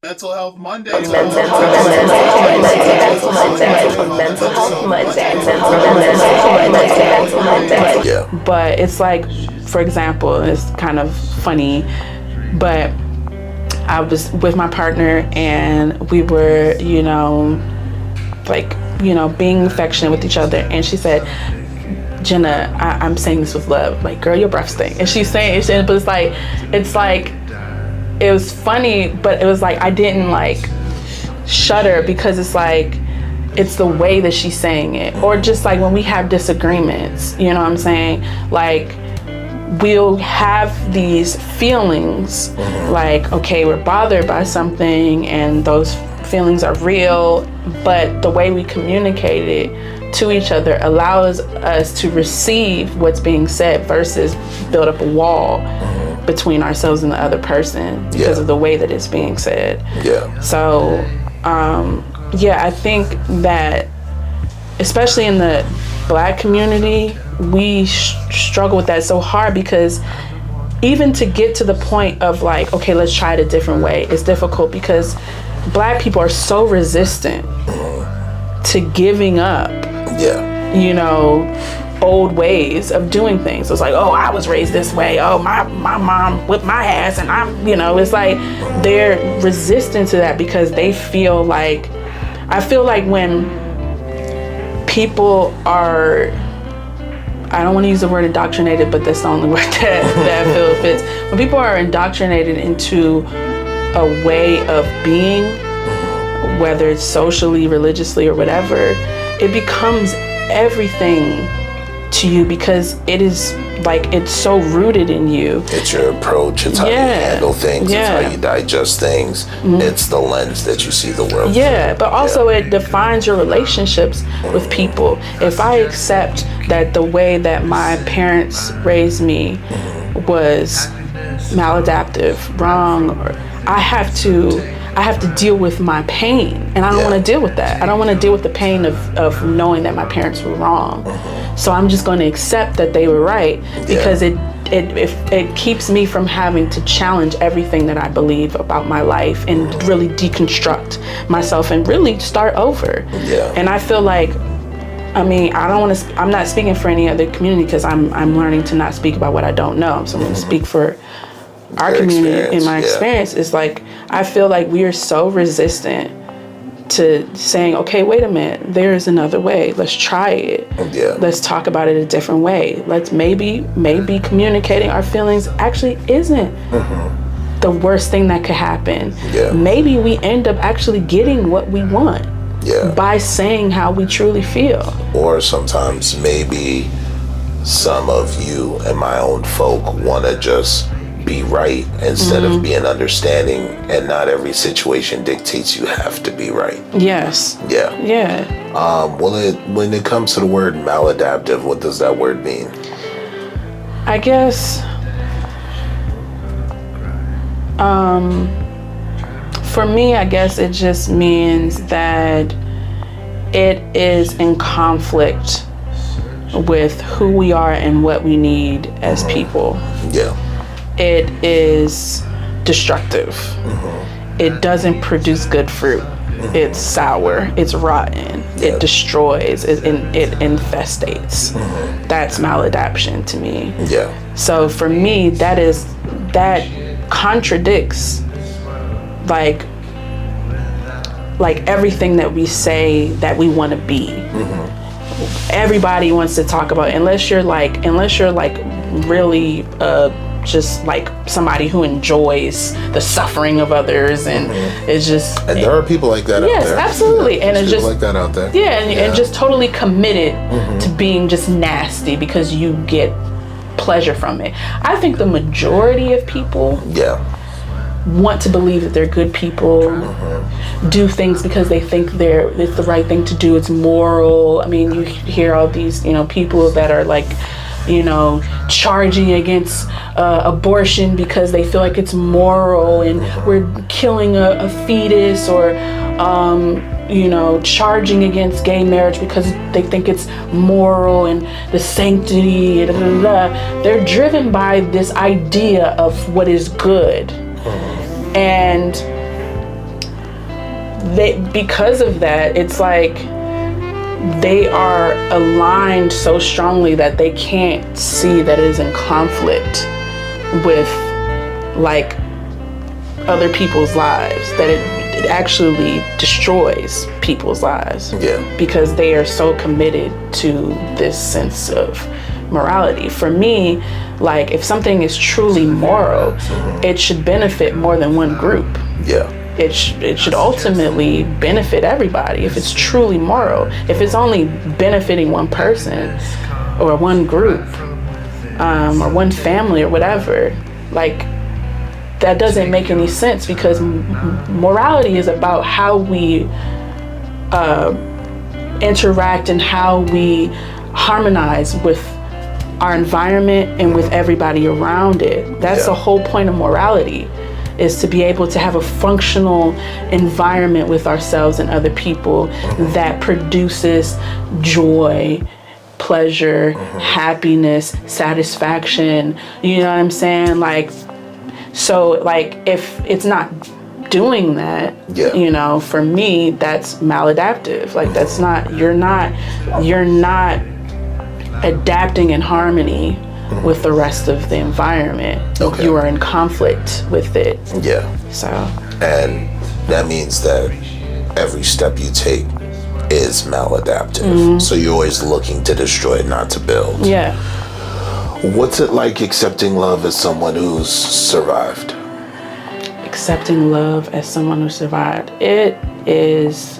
Mental Health Monday. Yeah. But it's like, for example, it's kind of funny, but I was with my partner and we were, being affectionate with each other. And she said, Jenna, I'm saying this with love. Like, girl, your breath stink. And she's saying it, but it's like, it was funny, but it was like, I didn't like shudder because it's like, it's the way that she's saying it. Or just like when we have disagreements, you know what I'm saying? Like, we'll have these feelings like, okay, we're bothered by something and those feelings are real, but the way we communicate it to each other allows us to receive what's being said versus build up a wall between ourselves and the other person because of the way that it's being said. Yeah. So, I think that especially in the Black community, we struggle with that so hard because even to get to the point of like, okay, let's try it a different way, it's difficult because Black people are so resistant to giving up, old ways of doing things. It's like, oh, I was raised this way. Oh, my mom whipped my ass, and it's like they're resistant to that because they feel like, I feel like when people are, I don't want to use the word indoctrinated, but that's the only word that I feel fits. When people are indoctrinated into a way of being, whether it's socially, religiously, or whatever, it becomes everything to you because it is like, it's so rooted in you. It's your approach, it's how you handle things, it's how you digest things, it's the lens that you see the world through. But also it defines your relationships with people. If I accept that the way that my parents raised me was maladaptive, wrong, or I have to deal with my pain, and I don't want to deal with that. I don't want to deal with the pain of knowing that my parents were wrong. So I'm just going to accept that they were right because it keeps me from having to challenge everything that I believe about my life and really deconstruct myself and really start over. And I feel like, I'm not speaking for any other community because I'm learning to not speak about what I don't know. So I'm going to speak for our community. In my experience, is like, I feel like we are so resistant to saying, okay, wait a minute, there's another way. Let's try it. Let's talk about it a different way. Let's maybe communicating our feelings actually isn't the worst thing that could happen. Maybe we end up actually getting what we want by saying how we truly feel. Or sometimes maybe some of you and my own folk want to just be right instead of being understanding, and not every situation dictates you have to be right. When it comes to the word maladaptive, what does that word mean? I guess for me, I guess it just means that it is in conflict with who we are and what we need as people. It is destructive. It doesn't produce good fruit. It's sour. It's rotten. It destroys. It infestates. That's maladaption to me. So for me, that contradicts like everything that we say that we want to be. Everybody wants to talk about, unless you're like really just like somebody who enjoys the suffering of others, and it's just, and there are people like that out there. Yes, absolutely. And it's people just like that out there. And just totally committed to being just nasty because you get pleasure from it. I think the majority of people want to believe that they're good people, do things because they think it's the right thing to do, it's moral. I mean, you hear all these, people that are like, charging against abortion because they feel like it's moral, and we're killing a fetus, or charging against gay marriage because they think it's moral and the sanctity, They're driven by this idea of what is good. And because of that, it's like they are aligned so strongly that they can't see that it is in conflict with like other people's lives, that it actually destroys people's lives. Yeah. Because they are so committed to this sense of morality. For me, like, if something is truly moral, it should benefit more than one group. Yeah. It should ultimately benefit everybody if it's truly moral. If it's only benefiting one person or one group or one family or whatever, like, that doesn't make any sense, because morality is about how we interact and how we harmonize with our environment and with everybody around it. That's the whole point of morality, is to be able to have a functional environment with ourselves and other people that produces joy, pleasure, happiness, satisfaction. You know what I'm saying? Like, so like, if it's not doing that, you know, for me, that's maladaptive. Like, that's not, you're not adapting in harmony with the rest of the environment. Okay. You are in conflict with it. Yeah. So. And that means that every step you take is maladaptive. So you're always looking to destroy, not to build. Yeah. What's it like accepting love as someone who's survived? Accepting love as someone who survived. It is